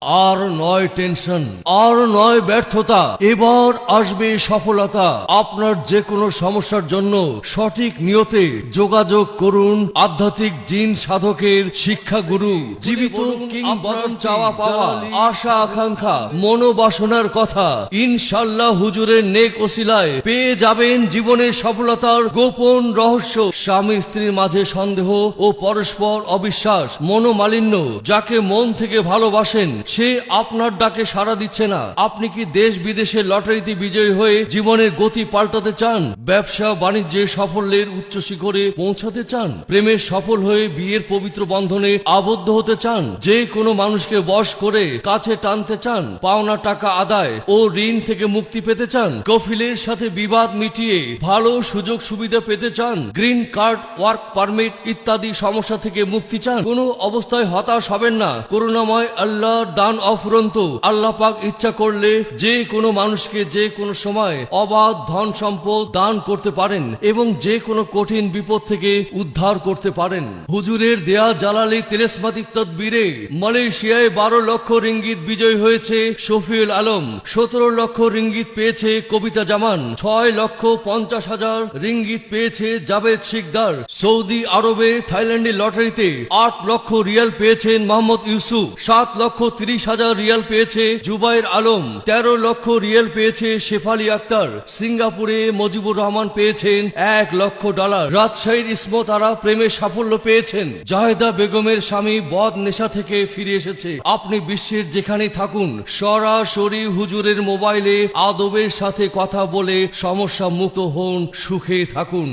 আর নয় টেনশন, আর নয় ব্যর্থতা, এবার আসবে সফলতা। আপনার যে কোনো সমস্যার জন্য সঠিক নিয়তে যোগাযোগ করুন আধ্যাত্মিক জিন সাধকের শিক্ষাগুরু, জীবিত কিংবদন্তি, চাওয়া পাওয়া, আশা আকাঙ্ক্ষা, মনোবাসনার কথা ইনশাআল্লাহ হুজুরের নেক ওসিলায় পেয়ে যাবেন জীবনের সফলতার গোপন রহস্য। স্বামী স্ত্রীর মাঝে সন্দেহ ও পরস্পর অবিশ্বাস, মনোমালিন্য, যাকে মন থেকে ভালোবাসেন সে আপনার ডাকে সাড়া দিচ্ছে না। আপনি কি দেশ বিদেশে লটারিতে বিজয়ী হয়ে জীবনের গতি পাল্টাতে চান? ব্যবসা বাণিজ্যে সাফল্যের উচ্চ শিখরে পৌঁছাতে চান? প্রেমে সফল হয়ে বিয়ের পবিত্র বন্ধনে আবদ্ধ হতে চান? যে কোনো মানুষকে বশ করে কাছে টানতে চান? পাওনা টাকা আদায় ও ঋণ থেকে মুক্তি পেতে চান? কফিলের সাথে বিবাদ মিটিয়ে ভালো সুযোগ সুবিধা পেতে চান? গ্রিন কার্ড, ওয়ার্ক পারমিট ইত্যাদি সমস্যা থেকে মুক্তি চান? কোনো অবস্থায় হতাশ হবেন না। করুণাময় আল্লাহর দান অফুরন্ত। আল্লাহ পাক ইচ্ছা করলে যে কোনো মানুষকে যে কোনো সময় অবাধ ধন সম্পদ দান করতে পারেন এবং যে কোনো কঠিন বিপদ থেকে উদ্ধার করতে পারেন। হুজুরের দেয়া জালালি তেলেসমাতিক তদবিরে মালয়েশিয়ায় 12 লক্ষ রিঙ্গিত বিজয় হয়েছে শফিউল আলম, 17 লক্ষ রিঙ্গিত পেয়েছে কবিতা জামান, 6,50,000 রিঙ্গিত পেয়েছে জাভেদ শিকদার। সৌদি আরবে থাইল্যান্ডে লটারিতে 8 লক্ষ রিয়াল পেয়েছেন মোহাম্মদ ইউসুফ, 7,30,000 রিয়াল পেয়েছে জুবাইর আলম, 13 লক্ষ রিয়াল পেয়েছে শেফালি আক্তার। সিঙ্গাপুরে মজিবুর রহমান পেয়েছেন $1,00,000। রাজশাহীর ইসমতারা প্রেমে সাফল্য পেয়েছেন। জাহেদা বেগমের স্বামী বদ নেশা থেকে ফিরে এসেছে। আপনি বিশ্বের যেখানে থাকুন সরাসরি হুজুরের মোবাইলে আদবের সাথে কথা বলে সমস্যা মুক্ত হন, সুখে থাকুন।